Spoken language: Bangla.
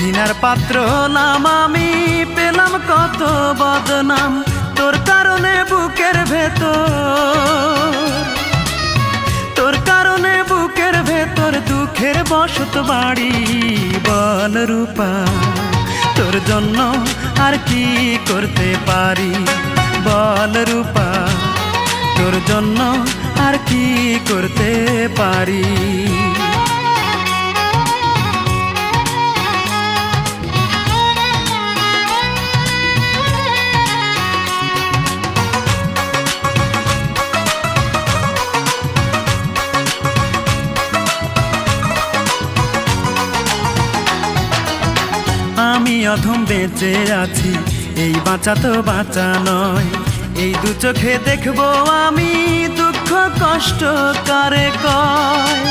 ঘৃণার পাত্র নাম আমি পেলাম কত বদনাম তোর কারণে বুকের ভেতর, তোর কারণে বুকের ভেতর দুঃখের বসত বাড়ি। বল রূপা তোর জন্য আর কি করতে পারি, বল রূপা তোর জন্য আর কি করতে পারি। আমি অধম বেঁচে আছি, এই বাঁচা তো বাঁচা নয়। এই দু চোখে দেখবো আমি দুঃখ কষ্ট কারে কয়।